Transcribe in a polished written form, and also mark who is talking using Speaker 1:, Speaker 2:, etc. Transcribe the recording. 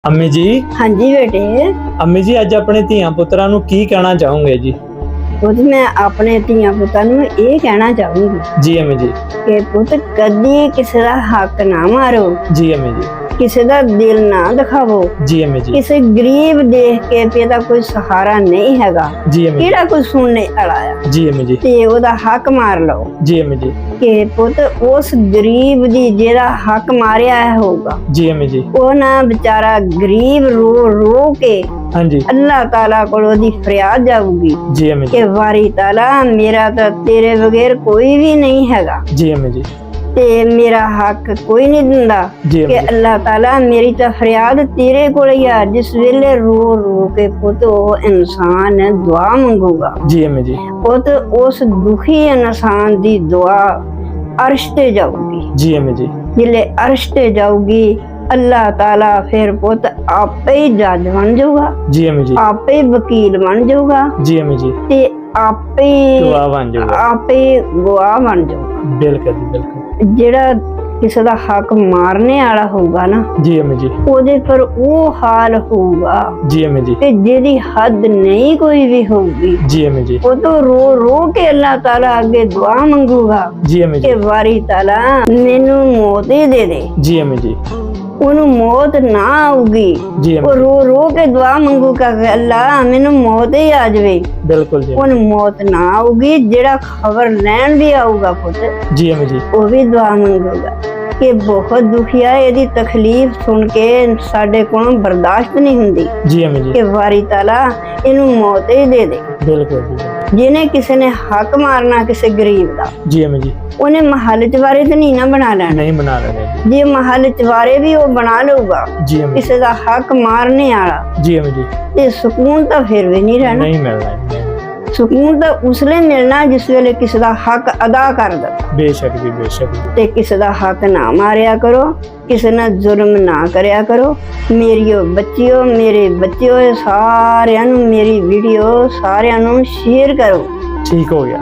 Speaker 1: अम्मी जी।
Speaker 2: हाँ जी बेटे।
Speaker 1: अम्मी जी अज अपने ਧੀਆਂ ਪੁੱਤਰਾਂ ਨੂੰ ਕੀ ਕਹਿਣਾ ਚਾਹੋਗੇ जी?
Speaker 2: पुत मैं अपने ਧੀਆਂ ਪੁੱਤਾਂ ਨੂੰ ਇਹ ਕਹਿਣਾ ਚਾਹੂੰਗੀ
Speaker 1: जी अम्मी जी।
Speaker 2: ਕਿ ਪੁੱਤ ਕਦੀ ਕਿਸੇ ਦਾ ਹੱਕ ਨਾ ਮਾਰੋ,
Speaker 1: जी अम्मी जी।
Speaker 2: ਕਿਸੇ ਦਾ ਦਿਲ ਨਾ ਦਿਖਾਵੋ।
Speaker 1: जी अम्मी जी।
Speaker 2: ਕਿਸੇ ਗਰੀਬ ਦੇਖ ਕੇ ਵੀ ਇਹਦਾ ਕੋਈ ਸਹਾਰਾ ਨਹੀਂ ਹੈਗਾ,
Speaker 1: जी अम्मी जी।
Speaker 2: ਕਿਹੜਾ ਕੋਈ ਸੁਣਨੇ ਵਾਲਾ ਆ
Speaker 1: जी अम्मी जी।
Speaker 2: ਤੇ ਉਹਦਾ ਹੱਕ ਮਾਰ ਲਓ।
Speaker 1: जी अम्मी जी।
Speaker 2: ਕਿ ਪੁੱਤ ਉਸ ਗਰੀਬ ਦੀ ਜਿਹੜਾ ਹੱਕ ਮਾਰਿਆ ਹੋਊਗਾ
Speaker 1: जी अम्मी जी।
Speaker 2: ਉਹ ਨਾ ਵਿਚਾਰਾ ਗਰੀਬ ਰੋ ਰੋ ਕੇ
Speaker 1: हाँ जी।
Speaker 2: ਅੱਲਾਹ ਤਾਲਾ ਕੋਲ ਉਹਦੀ ਫਰਿਆਦ ਜਾਊਗੀ
Speaker 1: जी अम्मी जी।
Speaker 2: ਕਿ ਵਾਰੀ ਤਾਲਾ ਮੇਰਾ ਤਾਂ ਤੇਰੇ ਬਗੈਰ ਕੋਈ ਵੀ ਨਹੀਂ ਹੈਗਾ
Speaker 1: जी अम्मी जी।
Speaker 2: ਤੇ ਮੇਰਾ ਹੱਕ ਕੋਈ ਨਹੀਂ ਦਿੰਦਾ
Speaker 1: जी
Speaker 2: ਕਿ
Speaker 1: अम्मी जी।
Speaker 2: ਅੱਲਾਹ ਤਾਲਾ ਮੇਰੀ ਤਾਂ ਫਰਿਆਦ ਤੇਰੇ ਕੋਲ ਹੀ ਆ। ਜਿਸ ਵੇਲੇ ਰੋ ਰੋ ਕੇ ਪੁੱਤ ਉਹ ਇਨਸਾਨ ਦੁਆ ਮੰਗੂਗਾ,
Speaker 1: जी अम्मी जी।
Speaker 2: ਪੁੱਤ ਉਸ ਦੁਖੀ ਇਨਸਾਨ ਦੀ ਦੁਆ ਅਰਸ਼ ਤੇ ਜਾਊਗੀ।
Speaker 1: जी अम्मी जी।
Speaker 2: ਜਿਲੇ ਅਰਸ਼ ਤੇ ਜਾਊਗੀ ਅੱਲਾਹ ਤਾਲਾ ਫਿਰ ਪੁੱਤ ਆਪੇ ਹੀ ਜੱਜ ਬਣ ਜਾਊਗਾ,
Speaker 1: जी अम्मी जी।
Speaker 2: ਆਪੇ ਹੀ ਵਕੀਲ ਬਣ ਜਾਊਗਾ
Speaker 1: जी अम्मी जी।
Speaker 2: ਤੇ ਆਪੇ ਹੀ
Speaker 1: गवाह बन जाओगे।
Speaker 2: ਆਪੇ ਗਵਾਹ ਬਣ ਜਾਊਗਾ।
Speaker 1: बिल्कुल जी बिल्कुल।
Speaker 2: ਜਿਹੜਾ ਕਿਸੇ ਦਾ ਹੱਕ ਮਾਰਨੇ ਵਾਲਾ ਹੋਊਗਾ ਨਾ
Speaker 1: जी अम्मी जी।
Speaker 2: ਉਹਦੇ ਪਰ ਉਹ ਹਾਲ ਹੋਊਗਾ
Speaker 1: जी अम्मी जी।
Speaker 2: ਕਿ ਜਿਹਦੀ ਹੱਦ ਨਹੀਂ ਕੋਈ ਵੀ ਹੋਊਗੀ।
Speaker 1: जी अम्मी जी।
Speaker 2: ਉਹ ਤਾਂ ਰੋ ਰੋ ਕੇ ਅੱਲਾਹ ਤਾਲਾ ਅੱਗੇ ਦੁਆ ਮੰਗੂਗਾ
Speaker 1: जी अम्मी
Speaker 2: ਕਿ
Speaker 1: जी।
Speaker 2: ਵਾਰੀ ਤਾਲਾ ਮੈਨੂੰ ਮੌਤ ਹੀ ਦੇ ਦੇ।
Speaker 1: जी अम्मी जी।
Speaker 2: ਉਹਨੂੰ ਮੌਤ ਨਾ ਆਊਗੀ,
Speaker 1: जी
Speaker 2: ਉਹ
Speaker 1: अम्मी जी।
Speaker 2: ਰੋ ਰੋ ਕੇ ਦੁਆ ਮੰਗੂਗਾ ਕਿ ਅੱਲਾਹ ਮੈਨੂੰ ਮੌਤ ਹੀ ਆ ਜਾਵੇ।
Speaker 1: बिल्कुल जी।
Speaker 2: ਉਹਨੂੰ ਮੌਤ ਨਾ ਆਊਗੀ। ਜਿਹੜਾ ਖਬਰ ਲੈਣ ਵੀ ਆਊਗਾ ਪੁੱਤ
Speaker 1: जी अम्मी जी।
Speaker 2: ਉਹ ਵੀ ਦੁਆ ਮੰਗੂਗਾ ਕਿ ਬਹੁਤ ਦੁਖੀਆ, ਇਹਦੀ ਤਕਲੀਫ ਸੁਣ ਕੇ ਸਾਡੇ ਕੋਲੋਂ ਬਰਦਾਸ਼ਤ ਨਹੀਂ ਹੁੰਦੀ
Speaker 1: जी अम्मी जी।
Speaker 2: ਕਿ ਵਾਰੀ ਤਾਲਾ ਇਹਨੂੰ ਮੌਤ ਹੀ ਦੇ ਦੇ।
Speaker 1: बिल्कुल जी।
Speaker 2: ਜਿਹਨੇ ਕਿਸੇ ਨੇ ਹੱਕ ਮਾਰਨਾ ਕਿਸੇ ਗਰੀਬ ਦਾ,
Speaker 1: जी अम्मी जी।
Speaker 2: ਉਹਨੇ ਮਹੱਲ ਚਵਾਰੇ ਤੇ ਨਹੀਂ ਨਾ ਬਣਾ ਲੈਣਾ।
Speaker 1: नहीं बना रहे जी।
Speaker 2: ਜੇ ਮਹੱਲ ਚਵਾਰੇ ਵੀ ਉਹ ਬਣਾ ਲਊਗਾ
Speaker 1: जी अम्मी जी।
Speaker 2: ਕਿਸੇ ਦਾ ਹੱਕ ਮਾਰਨੇ ਵਾਲਾ,
Speaker 1: जी अम्मी जी।
Speaker 2: ਤੇ ਸਕੂਨ ਤਾਂ ਫਿਰ ਵੀ ਨਹੀਂ ਰਹਿਣਾ।
Speaker 1: नहीं मिल रहा है।
Speaker 2: ਸਕੂਨ ਤਾਂ ਉਸਲੇ ਮਿਲਣਾ ਜਿਸ ਵੇਲੇ ਕਿਸੇ ਦਾ ਹੱਕ ਅਦਾ ਕਰ ਦਿੱਤਾ।
Speaker 1: बेशक जी बेशक जी।
Speaker 2: ਤੇ ਕਿਸੇ ਦਾ ਹੱਕ ਨਾ ਮਾਰਿਆ ਕਰੋ, ਕਿਸੇ ਨਾਲ ਜ਼ੁਲਮ ਨਾ ਕਰਿਆ ਕਰੋ। ਮੇਰੀਓ ਬੱਚਿਓ, ਮੇਰੇ ਬੱਚਿਓ, ਸਾਰਿਆਂ ਨੂੰ ਮੇਰੀ ਵੀਡੀਓ ਸਾਰਿਆਂ ਨੂੰ ਸ਼ੇਅਰ ਕਰੋ।
Speaker 1: ठीक हो गया।